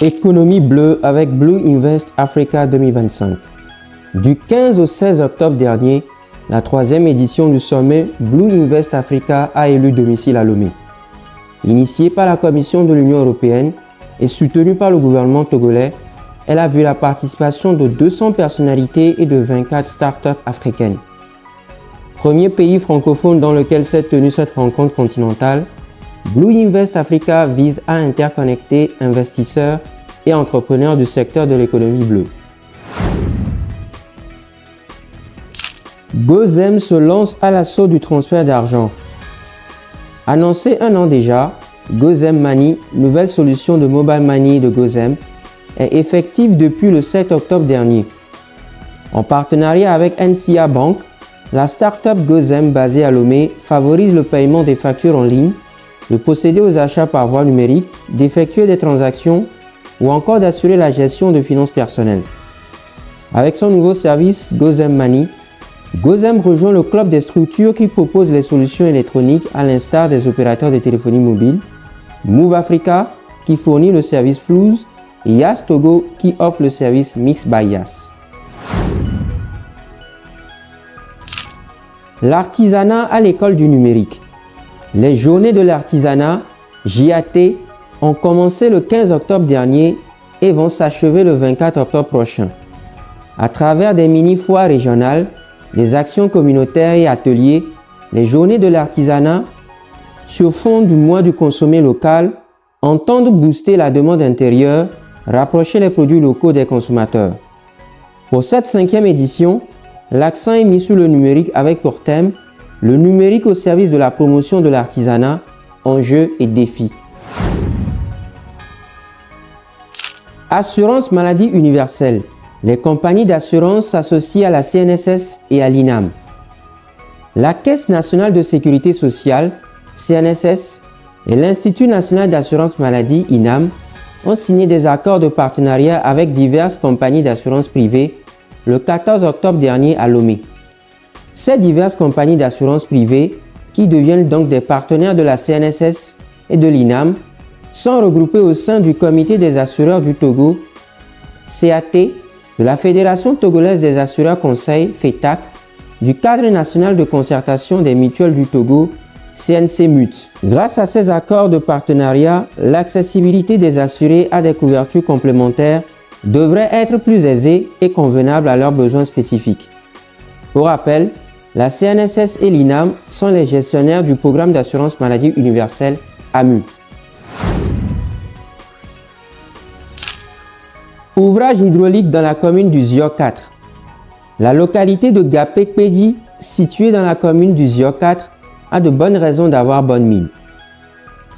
Économie bleue avec Blue Invest Africa 2025. Du 15 au 16 octobre dernier, la 3e édition du sommet Blue Invest Africa a élu domicile à Lomé. Initiée par la Commission de l'Union européenne et soutenue par le gouvernement togolais, elle a vu la participation de 200 personnalités et de 24 startups africaines. Premier pays francophone dans lequel s'est tenue cette rencontre continentale, Blue Invest Africa vise à interconnecter investisseurs et entrepreneurs du secteur de l'économie bleue. Gozem se lance à l'assaut du transfert d'argent. Annoncé un an déjà, Gozem Money, nouvelle solution de mobile money de Gozem, est effective depuis le 7 octobre dernier. En partenariat avec NCA Bank, la start-up Gozem basée à Lomé favorise le paiement des factures en ligne, de procéder aux achats par voie numérique, d'effectuer des transactions ou encore d'assurer la gestion de finances personnelles. Avec son nouveau service Gozem Money, Gozem rejoint le club des structures qui proposent les solutions électroniques à l'instar des opérateurs de téléphonie mobile, Move Africa qui fournit le service Flouz et Yas Togo qui offre le service Mix by Yas. L'artisanat à l'école du numérique. Les journées de l'artisanat, JAT, ont commencé le 15 octobre dernier et vont s'achever le 24 octobre prochain. À travers des mini-foires régionales, des actions communautaires et ateliers, les journées de l'artisanat, sur fond du mois du consommé local, entendent booster la demande intérieure, rapprocher les produits locaux des consommateurs. Pour cette 5e édition, l'accent est mis sur le numérique avec pour thème le numérique au service de la promotion de l'artisanat, enjeux et défis. Assurance maladie universelle. Les compagnies d'assurance s'associent à la CNSS et à l'INAM. La Caisse nationale de sécurité sociale, CNSS, et l'Institut national d'assurance maladie, INAM, ont signé des accords de partenariat avec diverses compagnies d'assurance privées le 14 octobre dernier à Lomé. Ces diverses compagnies d'assurance privées, qui deviennent donc des partenaires de la CNSS et de l'INAM, sont regroupées au sein du Comité des assureurs du Togo, CAT, de la Fédération togolaise des assureurs conseils, FETAC, du Cadre national de concertation des mutuelles du Togo, CNC-MUT. Grâce à ces accords de partenariat, l'accessibilité des assurés à des couvertures complémentaires devrait être plus aisée et convenable à leurs besoins spécifiques. Pour rappel, la CNSS et l'INAM sont les gestionnaires du programme d'assurance maladie universelle AMU. Ouvrage hydraulique dans la commune du Zio 4. La localité de Gapekpedi, située dans la commune du Zio 4, a de bonnes raisons d'avoir bonne mine.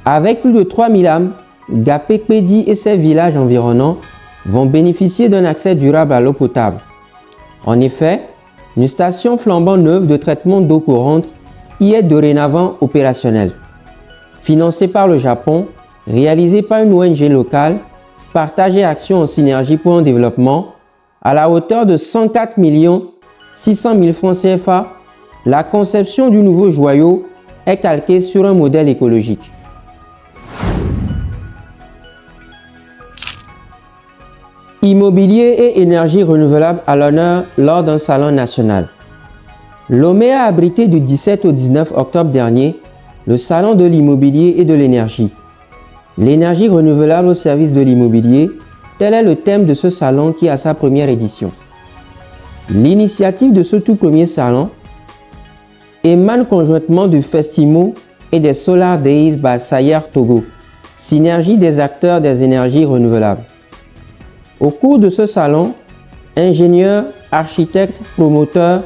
Avec plus de 3000 âmes, Gapekpedi et ses villages environnants vont bénéficier d'un accès durable à l'eau potable. En effet, une station flambant neuve de traitement d'eau courante y est dorénavant opérationnelle. Financée par le Japon, réalisée par une ONG locale, Partage et Action en synergie pour un développement, à la hauteur de 104 600 000 francs CFA, la conception du nouveau joyau est calquée sur un modèle écologique. Immobilier et énergie renouvelable à l'honneur lors d'un salon national. Lomé a abrité du 17 au 19 octobre dernier le salon de l'immobilier et de l'énergie. L'énergie renouvelable au service de l'immobilier, tel est le thème de ce salon qui a sa première édition. L'initiative de ce tout premier salon émane conjointement du Festimo et des Solar Days by Sayer Togo, synergie des acteurs des énergies renouvelables. Au cours de ce salon, ingénieurs, architectes, promoteurs,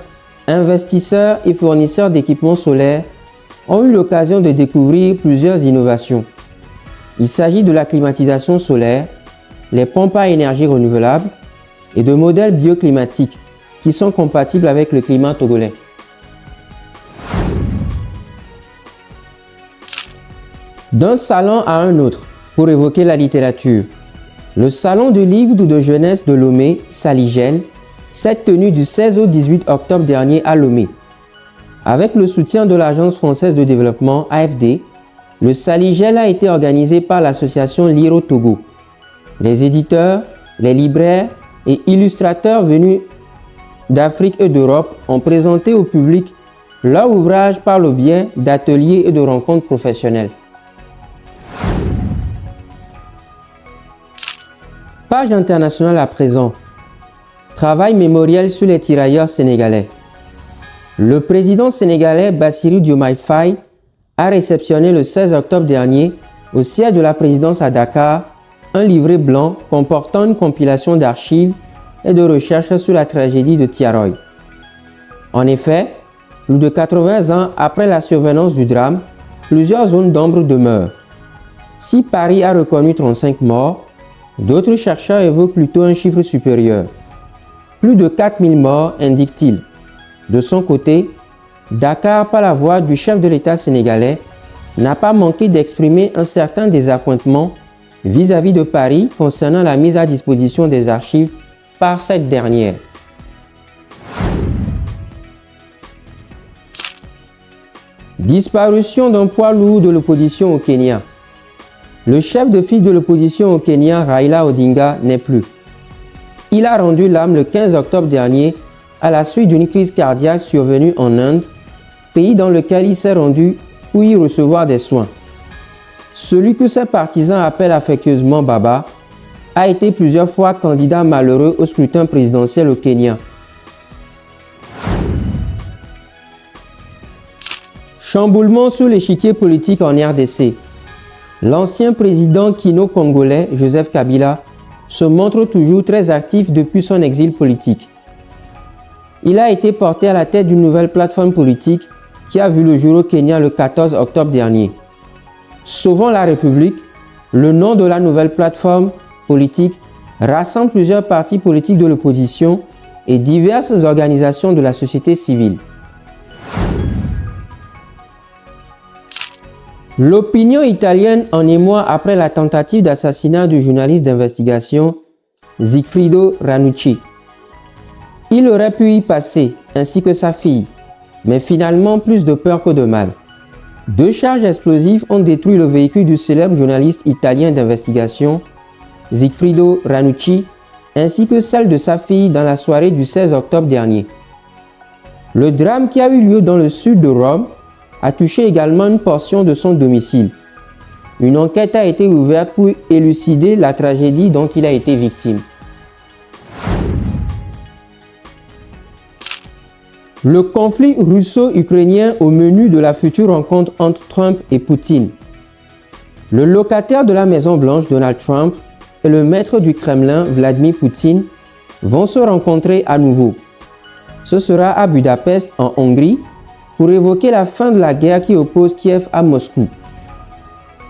investisseurs et fournisseurs d'équipements solaires ont eu l'occasion de découvrir plusieurs innovations. Il s'agit de la climatisation solaire, les pompes à énergie renouvelable et de modèles bioclimatiques qui sont compatibles avec le climat togolais. D'un salon à un autre, pour évoquer la littérature, le salon du livre ou de jeunesse de Lomé, Saligène, s'est tenu du 16 au 18 octobre dernier à Lomé. Avec le soutien de l'Agence française de développement AFD, le Saligène a été organisé par l'association Liro Togo. Les éditeurs, les libraires et illustrateurs venus d'Afrique et d'Europe ont présenté au public leur ouvrage par le biais d'ateliers et de rencontres professionnelles. Page internationale à présent. Travail mémoriel sur les tirailleurs sénégalais. Le président sénégalais Bassirou Diomaye Faye a réceptionné le 16 octobre dernier au siège de la présidence à Dakar un livret blanc comportant une compilation d'archives et de recherches sur la tragédie de Thiaroye. En effet, plus de 80 ans après la survenance du drame, plusieurs zones d'ombre demeurent. Si Paris a reconnu 35 morts, d'autres chercheurs évoquent plutôt un chiffre supérieur. Plus de 4000 morts, indique-t-il. De son côté, Dakar, par la voix du chef de l'État sénégalais, n'a pas manqué d'exprimer un certain désappointement vis-à-vis de Paris concernant la mise à disposition des archives par cette dernière. Disparition d'un poids lourd de l'opposition au Kenya. Le chef de file de l'opposition au Kenya, Raila Odinga, n'est plus. Il a rendu l'âme le 15 octobre dernier à la suite d'une crise cardiaque survenue en Inde, pays dans lequel il s'est rendu pour y recevoir des soins. Celui que ses partisans appellent affectueusement Baba a été plusieurs fois candidat malheureux au scrutin présidentiel au Kenya. Chamboulement sur l'échiquier politique en RDC. L'ancien président kino-congolais Joseph Kabila se montre toujours très actif depuis son exil politique. Il a été porté à la tête d'une nouvelle plateforme politique qui a vu le jour au Kenya le 14 octobre dernier. Sauvons la République, le nom de la nouvelle plateforme politique rassemble plusieurs partis politiques de l'opposition et diverses organisations de la société civile. L'opinion italienne en émoi après la tentative d'assassinat du journaliste d'investigation Sigfrido Ranucci. Il aurait pu y passer, ainsi que sa fille, mais finalement plus de peur que de mal. 2 charges explosives ont détruit le véhicule du célèbre journaliste italien d'investigation Sigfrido Ranucci, ainsi que celle de sa fille dans la soirée du 16 octobre dernier. Le drame qui a eu lieu dans le sud de Rome a touché également une portion de son domicile. Une enquête a été ouverte pour élucider la tragédie dont il a été victime. Le conflit russo-ukrainien au menu de la future rencontre entre Trump et Poutine. Le locataire de la Maison-Blanche, Donald Trump, et le maître du Kremlin, Vladimir Poutine, vont se rencontrer à nouveau. Ce sera à Budapest, en Hongrie, pour évoquer la fin de la guerre qui oppose Kiev à Moscou.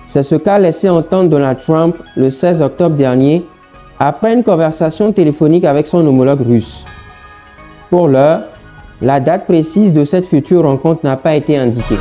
C'est ce qu'a laissé entendre Donald Trump le 16 octobre dernier, après une conversation téléphonique avec son homologue russe. Pour l'heure, la date précise de cette future rencontre n'a pas été indiquée.